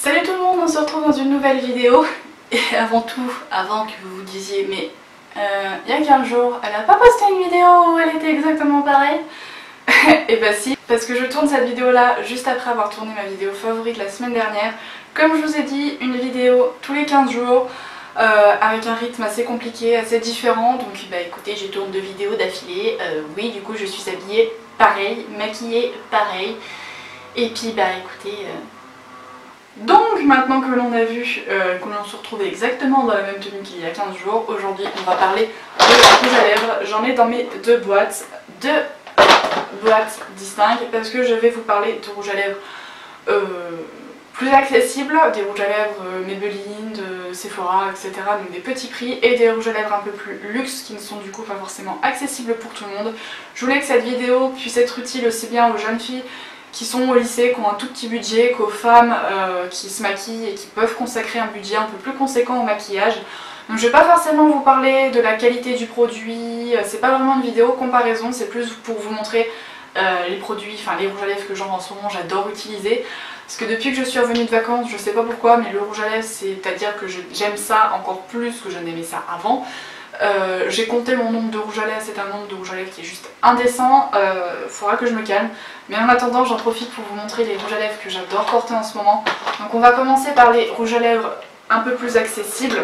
Salut tout le monde, on se retrouve dans une nouvelle vidéo. Et avant tout, avant que vous vous disiez mais il y a 15 jours, elle a pas posté une vidéo où elle était exactement pareille. Et bah si, parce que je tourne cette vidéo là juste après avoir tourné ma vidéo favorite la semaine dernière. Comme je vous ai dit, une vidéo tous les 15 jours, avec un rythme assez compliqué, assez différent. Donc bah écoutez, je tourne 2 vidéos d'affilée. Oui, du coup je suis habillée pareil, maquillée pareil. Et puis bah écoutez... Donc maintenant que l'on a vu que l'on se retrouvait exactement dans la même tenue qu'il y a 15 jours, aujourd'hui on va parler de rouge à lèvres. J'en ai dans mes deux boîtes distinctes parce que je vais vous parler de rouge à lèvres plus accessibles, des rouges à lèvres Maybelline, de Sephora, etc. Donc des petits prix, et des rouges à lèvres un peu plus luxe qui ne sont du coup pas forcément accessibles pour tout le monde. Je voulais que cette vidéo puisse être utile aussi bien aux jeunes filles qui sont au lycée, qui ont un tout petit budget, qu'aux femmes qui se maquillent et qui peuvent consacrer un budget un peu plus conséquent au maquillage. Donc je vais pas forcément vous parler de la qualité du produit, c'est pas vraiment une vidéo comparaison, c'est plus pour vous montrer les produits, enfin les rouges à lèvres que genre en ce moment j'adore utiliser. Parce que depuis que je suis revenue de vacances, je sais pas pourquoi, mais le rouge à lèvres, c'est-à-dire que j'aime ça encore plus que je n'aimais ça avant. J'ai compté mon nombre de rouge à lèvres, c'est un nombre de rouge à lèvres qui est juste indécent, faudra que je me calme. Mais en attendant, j'en profite pour vous montrer les rouges à lèvres que j'adore porter en ce moment. Donc on va commencer par les rouges à lèvres un peu plus accessibles.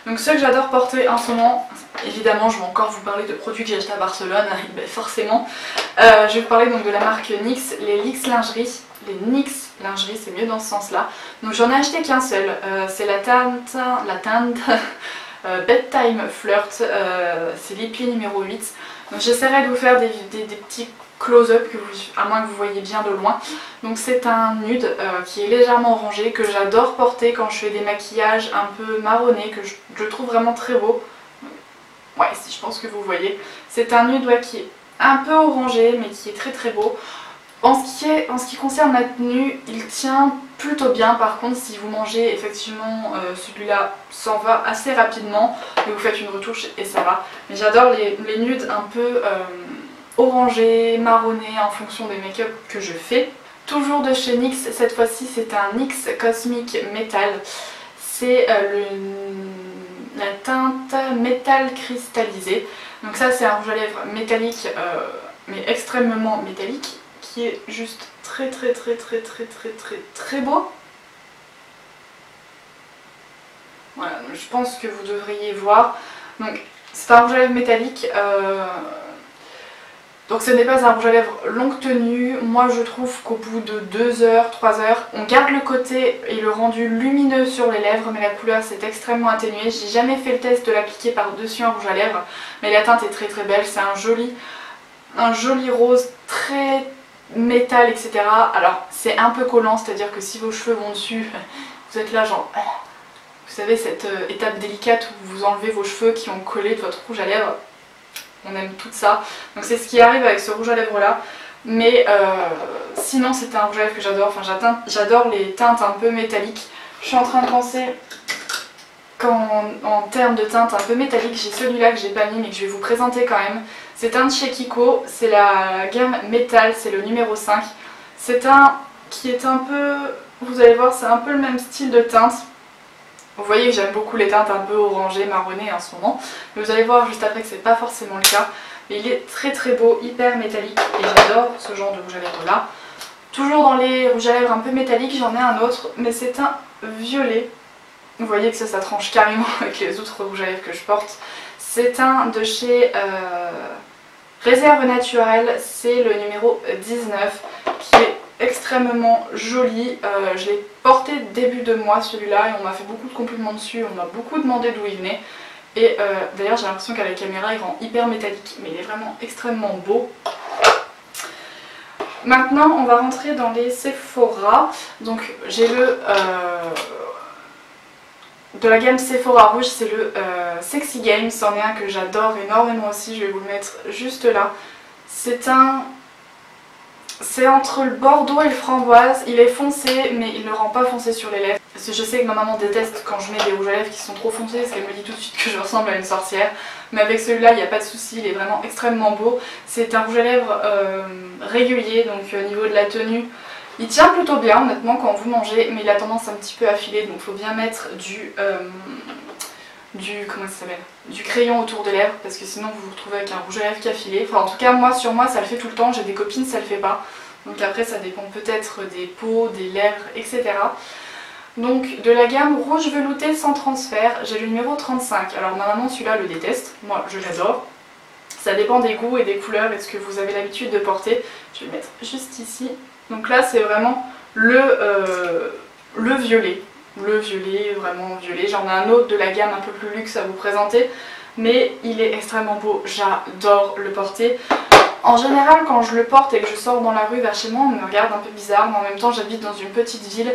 Donc ceux que j'adore porter en ce moment, évidemment je vais encore vous parler de produits que j'ai achetés à Barcelone, ben forcément. Je vais vous parler donc de la marque NYX, les NYX Lingerie. Les NYX Lingerie, c'est mieux dans ce sens-là. Donc j'en ai acheté qu'un seul, c'est la teinte Bedtime Flirt, c'est l'IPI numéro 8. Donc j'essaierai de vous faire des petits close-up, à moins que vous voyez bien de loin. Donc c'est un nude qui est légèrement orangé, que j'adore porter quand je fais des maquillages un peu marronnés, que je trouve vraiment très beau. Ouais, si je pense que vous voyez. C'est un nude qui est un peu orangé, mais qui est très très beau. En ce qui concerne la tenue, il tient plutôt bien. Par contre, si vous mangez, effectivement, celui-là s'en va assez rapidement. Mais vous faites une retouche et ça va. Mais j'adore les nudes un peu orangés, marronnés en fonction des make-up que je fais. Toujours de chez NYX, cette fois-ci c'est un NYX Cosmic Metal. C'est la teinte métal cristallisé. Donc ça c'est un rouge à lèvres métallique, mais extrêmement métallique, qui est juste très beau. Voilà, je pense que vous devriez voir. Donc c'est un rouge à lèvres métallique, donc ce n'est pas un rouge à lèvres longue tenue. Moi je trouve qu'au bout de 2 heures, 3 heures, on garde le côté et le rendu lumineux sur les lèvres, mais la couleur c'est extrêmement atténué. J'ai jamais fait le test de l'appliquer par-dessus un rouge à lèvres, mais la teinte est très belle. C'est un joli rose très métal, etc. Alors c'est un peu collant, c'est-à-dire que si vos cheveux vont dessus, vous êtes là genre... Vous savez, cette étape délicate où vous enlevez vos cheveux qui ont collé de votre rouge à lèvres. On aime tout ça. Donc c'est ce qui arrive avec ce rouge à lèvres là. Mais sinon c'était un rouge à lèvres que j'adore. Enfin j'adore les teintes un peu métalliques. Je suis en train de penser qu'en termes de teintes un peu métalliques, j'ai celui-là que j'ai pas mis mais que je vais vous présenter quand même. C'est un de chez Kiko. C'est la gamme Metal, c'est le numéro 5. C'est un qui est un peu... Vous allez voir, c'est un peu le même style de teinte. Vous voyez que j'aime beaucoup les teintes un peu orangées, marronnées en ce moment. Mais vous allez voir juste après que c'est pas forcément le cas. Mais il est très beau, hyper métallique. Et j'adore ce genre de rouge à lèvres là. Toujours dans les rouges à lèvres un peu métalliques, j'en ai un autre. Mais c'est un violet. Vous voyez que ça tranche carrément avec les autres rouges à lèvres que je porte. C'est un de chez Réserve Naturelle. C'est le numéro 19 qui est extrêmement joli. Je l'ai porté début de mois celui-là et on m'a fait beaucoup de compliments dessus, on m'a beaucoup demandé d'où il venait. Et d'ailleurs j'ai l'impression qu'à la caméra il rend hyper métallique, mais il est vraiment extrêmement beau. Maintenant on va rentrer dans les Sephora. Donc j'ai le... de la gamme Sephora rouge, c'est le Sexy Game, c'en est un que j'adore énormément aussi, je vais vous le mettre juste là. C'est entre le bordeaux et le framboise, il est foncé mais il ne rend pas foncé sur les lèvres. Parce que je sais que ma maman déteste quand je mets des rouges à lèvres qui sont trop foncés, parce qu'elle me dit tout de suite que je ressemble à une sorcière. Mais avec celui-là il n'y a pas de souci, il est vraiment extrêmement beau. C'est un rouge à lèvres régulier, donc au niveau de la tenue Il tient plutôt bien honnêtement quand vous mangez, mais il a tendance un petit peu à filer, donc il faut bien mettre comment ça s'appelle, du crayon autour des lèvres, parce que sinon vous vous retrouvez avec un rouge à lèvres qui a filé. Enfin en tout cas moi sur moi ça le fait tout le temps, j'ai des copines ça le fait pas. Donc après ça dépend peut-être des peaux, des lèvres, etc. Donc de la gamme rouge velouté sans transfert, j'ai le numéro 35. Alors ma maman celui-là le déteste, moi je l'adore. Ça dépend des goûts et des couleurs et ce que vous avez l'habitude de porter. Je vais le mettre juste ici. Donc là c'est vraiment le violet. Le violet, vraiment violet. J'en ai un autre de la gamme un peu plus luxe à vous présenter. Mais il est extrêmement beau, j'adore le porter. En général quand je le porte et que je sors dans la rue vers chez moi, on me regarde un peu bizarre. Mais en même temps j'habite dans une petite ville.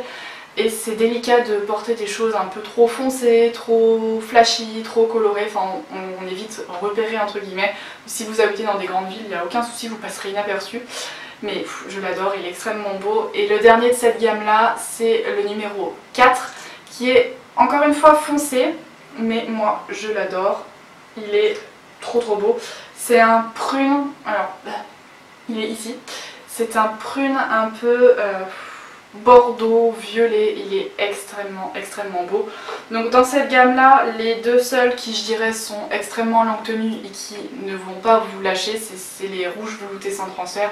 Et c'est délicat de porter des choses un peu trop foncées, trop flashy, trop colorées, enfin on est vite repéré entre guillemets. Si vous habitez dans des grandes villes, il n'y a aucun souci, vous passerez inaperçu. Mais je l'adore, il est extrêmement beau. Et le dernier de cette gamme là, c'est le numéro 4, qui est encore une fois foncé, mais moi je l'adore. Il est trop beau. C'est un prune, alors il est ici, c'est un prune un peu... bordeaux, violet, il est extrêmement beau. Donc dans cette gamme là, les deux seuls qui je dirais sont extrêmement longue tenue et qui ne vont pas vous lâcher, c'est les rouges veloutés sans transfert.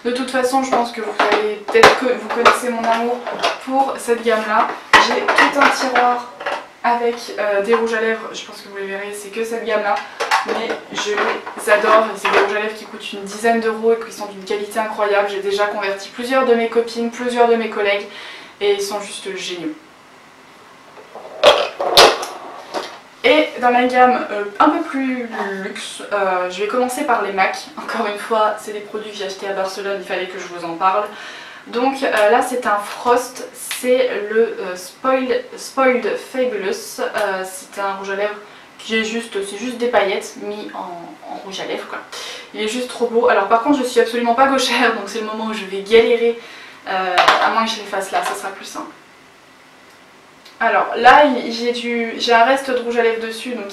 De toute façon je pense que vous savez, peut-être que vous connaissez mon amour pour cette gamme là. J'ai tout un tiroir avec des rouges à lèvres, je pense que vous les verrez, c'est que cette gamme là. Mais je les adore, c'est des rouges à lèvres qui coûtent une dizaine d'euros et qui sont d'une qualité incroyable. J'ai déjà converti plusieurs de mes copines, plusieurs de mes collègues et ils sont juste géniaux. Et dans la gamme un peu plus luxe, je vais commencer par les MAC. Encore une fois, c'est des produits que j'ai achetés à Barcelone, il fallait que je vous en parle. Donc là c'est un Frost, c'est le Spoiled Fabulous, c'est un rouge à lèvres c'est juste des paillettes mis en rouge à lèvres quoi. Il est juste trop beau. Alors par contre je suis absolument pas gauchère, donc c'est le moment où je vais galérer, à moins que je les fasse là, ça sera plus simple. Alors là j'ai un reste de rouge à lèvres dessus, donc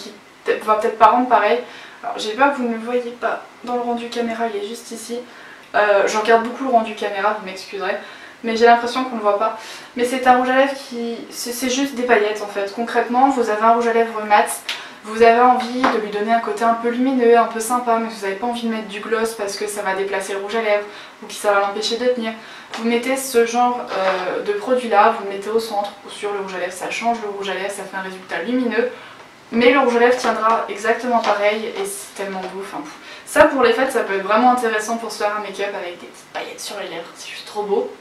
il va peut-être pas rendre pareil. Alors j'ai peur que vous ne le voyez pas dans le rendu caméra, il est juste ici. Je regarde beaucoup le rendu caméra, vous m'excuserez, mais j'ai l'impression qu'on ne le voit pas. Mais c'est un rouge à lèvres qui... c'est juste des paillettes en fait. Concrètement, vous avez un rouge à lèvres mat, vous avez envie de lui donner un côté un peu lumineux, un peu sympa, mais vous n'avez pas envie de mettre du gloss parce que ça va déplacer le rouge à lèvres ou que ça va l'empêcher de tenir. Vous mettez ce genre de produit là, vous le mettez au centre ou sur le rouge à lèvres, ça change le rouge à lèvres, ça fait un résultat lumineux. Mais le rouge à lèvres tiendra exactement pareil et c'est tellement beau. Enfin, ça pour les fêtes ça peut être vraiment intéressant pour se faire un make-up avec des petites paillettes sur les lèvres, c'est juste trop beau.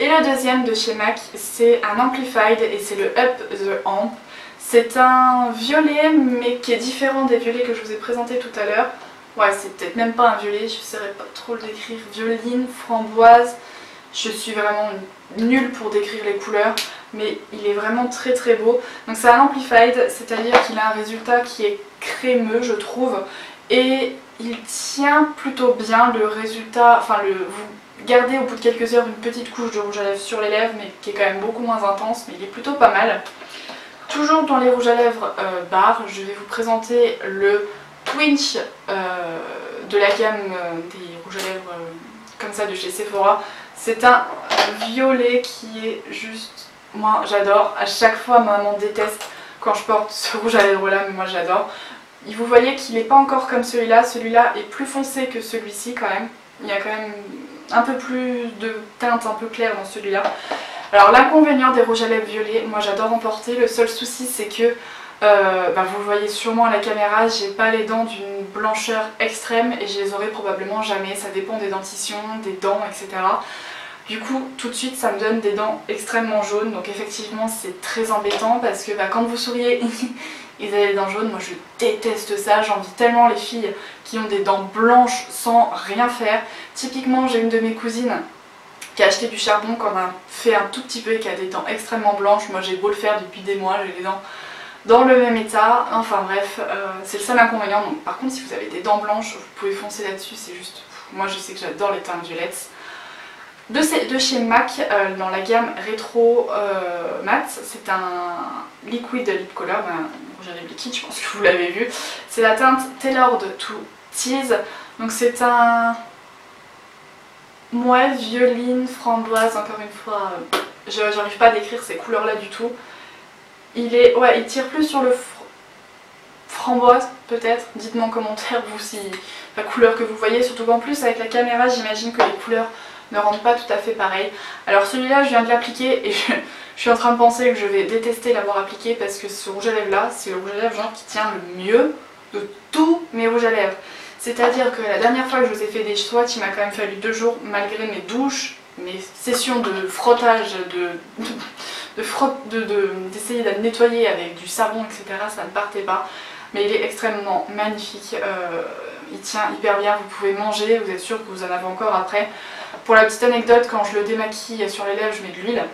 Et le deuxième de chez MAC c'est un Amplified et c'est le Up the Amp. C'est un violet mais qui est différent des violets que je vous ai présentés tout à l'heure. Ouais, c'est peut-être même pas un violet, je ne saurais pas trop le décrire. Violine, framboise, je suis vraiment nulle pour décrire les couleurs, mais il est vraiment très beau. Donc c'est un Amplified, c'est-à-dire qu'il a un résultat qui est crémeux je trouve, et il tient plutôt bien le résultat, enfin vous gardez au bout de quelques heures une petite couche de rouge à lèvres sur les lèvres, mais qui est quand même beaucoup moins intense, mais il est plutôt pas mal. Toujours dans les rouges à lèvres barres, je vais vous présenter le Twinch de la gamme des rouges à lèvres comme ça de chez Sephora. C'est un violet qui est juste... moi j'adore, à chaque fois ma maman déteste quand je porte ce rouge à lèvres là, mais moi j'adore. Vous voyez qu'il n'est pas encore comme celui-là est plus foncé que celui-ci quand même. Il y a quand même un peu plus de teinte un peu claire dans celui-là. Alors l'inconvénient des rouges à lèvres violets, moi j'adore en porter, le seul souci c'est que, vous le voyez sûrement à la caméra, j'ai pas les dents d'une blancheur extrême et je les aurai probablement jamais, ça dépend des dentitions, des dents, etc. Du coup tout de suite ça me donne des dents extrêmement jaunes, donc effectivement c'est très embêtant parce que quand vous souriez ils avaient les dents jaunes, moi je déteste ça, j'envie tellement les filles qui ont des dents blanches sans rien faire. Typiquement j'ai une de mes cousines qui a acheté du charbon, qu'on a fait un tout petit peu et qui a des dents extrêmement blanches. Moi j'ai beau le faire depuis des mois, j'ai les dents dans le même état, enfin bref, c'est le seul inconvénient. Donc, par contre si vous avez des dents blanches, vous pouvez foncer là-dessus, c'est juste... moi je sais que j'adore les teintes violettes. De chez MAC, dans la gamme Rétro Matte, c'est un liquid lip color, rouge à lèvres liquide, je pense que vous l'avez vu. C'est la teinte Tailored to Tease, donc c'est un mouais, violine, framboise, encore une fois, j'arrive pas à décrire ces couleurs là du tout. Il tire plus sur le framboise peut-être, dites-moi en commentaire vous si la couleur que vous voyez, surtout qu'en plus avec la caméra j'imagine que les couleurs ne rendent pas tout à fait pareil. Alors celui-là je viens de l'appliquer et je suis en train de penser que je vais détester l'avoir appliqué parce que ce rouge à lèvres là c'est le rouge à lèvres genre qui tient le mieux de tous mes rouges à lèvres. C'est-à-dire que la dernière fois que je vous ai fait des swatchs il m'a quand même fallu 2 jours malgré mes douches, mes sessions de frottage, d'essayer de nettoyer avec du savon etc, ça ne partait pas. Mais il est extrêmement magnifique, il tient hyper bien, vous pouvez manger, vous êtes sûr que vous en avez encore après. Pour la petite anecdote, quand je le démaquille sur les lèvres, je mets de l'huile.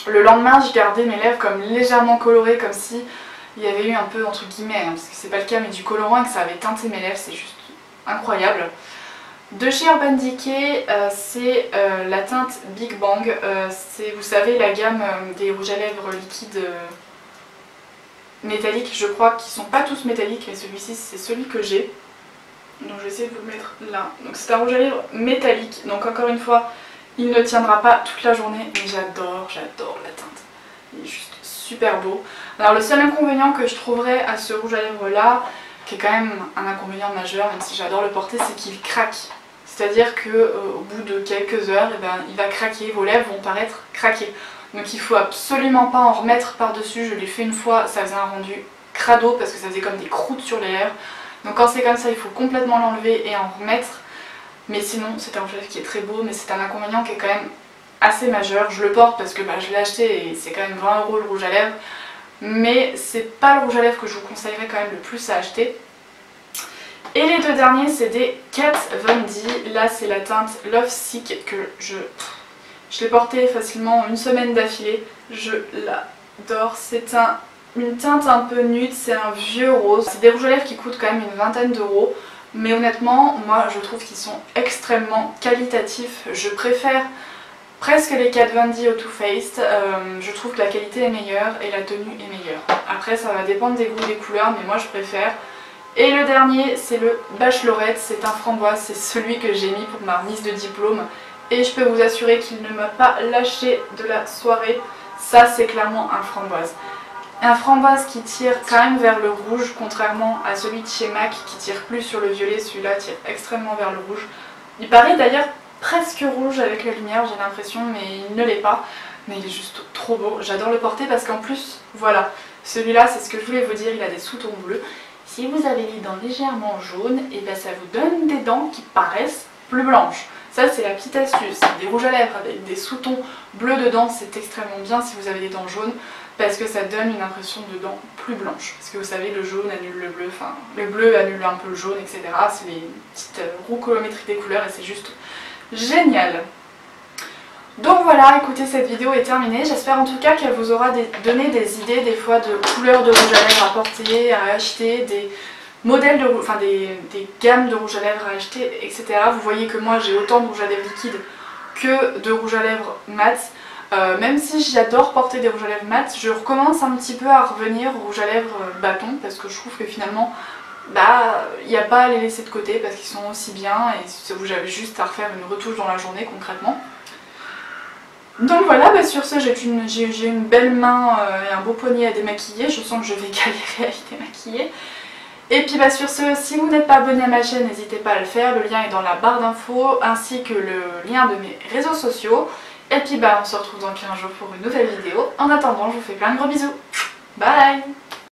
Le lendemain, je gardais mes lèvres comme légèrement colorées, comme si il y avait eu un peu, entre guillemets, parce que c'est pas le cas, mais du colorant et que ça avait teinté mes lèvres, c'est juste incroyable. De chez Urban Decay, c'est la teinte Big Bang, c'est, vous savez, la gamme des rouges à lèvres liquides métalliques, je crois, qui sont pas tous métalliques, mais celui-ci c'est celui que j'ai. Donc je vais essayer de vous le mettre là. Donc c'est un rouge à lèvres métallique, donc encore une fois, il ne tiendra pas toute la journée, mais j'adore la teinte. Il est juste super beau. Alors le seul inconvénient que je trouverais à ce rouge à lèvres là, qui est quand même un inconvénient majeur, même si j'adore le porter, c'est qu'il craque. C'est-à-dire qu'au bout de quelques heures, il va craquer, vos lèvres vont paraître craquer. Donc il faut absolument pas en remettre par-dessus, je l'ai fait une fois, ça faisait un rendu crado parce que ça faisait comme des croûtes sur les lèvres. Donc quand c'est comme ça, il faut complètement l'enlever et en remettre. Mais sinon, c'est un rouge à lèvres qui est très beau, mais c'est un inconvénient qui est quand même assez majeur. Je le porte parce que je l'ai acheté et c'est quand même 20 € le rouge à lèvres. Mais c'est pas le rouge à lèvres que je vous conseillerais quand même le plus à acheter. Et les deux derniers, c'est des Kat Von D. Là, c'est la teinte Love Sick que je l'ai porté facilement une semaine d'affilée. Je l'adore. C'est une teinte un peu nude, c'est un vieux rose. C'est des rouges à lèvres qui coûtent quand même une vingtaine d'euros. Mais honnêtement, moi je trouve qu'ils sont extrêmement qualitatifs. Je préfère presque les Kat Von D au Too Faced. Je trouve que la qualité est meilleure et la tenue est meilleure. Après ça va dépendre des goûts, des couleurs, mais moi je préfère. Et le dernier, c'est le Bachelorette. C'est un framboise, c'est celui que j'ai mis pour ma remise de diplôme. Et je peux vous assurer qu'il ne m'a pas lâché de la soirée. Ça c'est clairement un framboise. Un framboise qui tire quand même vers le rouge, contrairement à celui de chez MAC qui tire plus sur le violet, celui-là tire extrêmement vers le rouge. Il paraît d'ailleurs presque rouge avec la lumière, j'ai l'impression, mais il ne l'est pas. Mais il est juste trop beau, j'adore le porter parce qu'en plus, voilà, celui-là c'est ce que je voulais vous dire, il a des sous-tons bleus. Si vous avez les dents légèrement jaunes, et ça vous donne des dents qui paraissent plus blanches. Ça c'est la petite astuce, des rouges à lèvres avec des sous-tons bleus dedans, c'est extrêmement bien si vous avez des dents jaunes. Parce que ça donne une impression de dents plus blanches. Parce que vous savez, le jaune annule le bleu, enfin le bleu annule un peu le jaune, etc. C'est les petites roues colorimétriques des couleurs et c'est juste génial. Donc voilà, écoutez, cette vidéo est terminée. J'espère en tout cas qu'elle vous aura donné des idées des fois de couleurs de rouge à lèvres à porter, à acheter, des modèles de enfin des gammes de rouge à lèvres à acheter, etc. Vous voyez que moi j'ai autant de rouge à lèvres liquide que de rouge à lèvres mat. Même si j'adore porter des rouges à lèvres mat, je recommence un petit peu à revenir aux rouges à lèvres bâton parce que je trouve que finalement, il n'y a pas à les laisser de côté parce qu'ils sont aussi bien et vous avez juste à refaire une retouche dans la journée concrètement. Donc voilà, sur ce j'ai une belle main et un beau poignet à démaquiller, je sens que je vais galérer à y démaquiller. Et puis sur ce, si vous n'êtes pas abonné à ma chaîne, n'hésitez pas à le faire, le lien est dans la barre d'infos ainsi que le lien de mes réseaux sociaux. Et puis on se retrouve dans 15 jours pour une nouvelle vidéo. En attendant, je vous fais plein de gros bisous. Bye!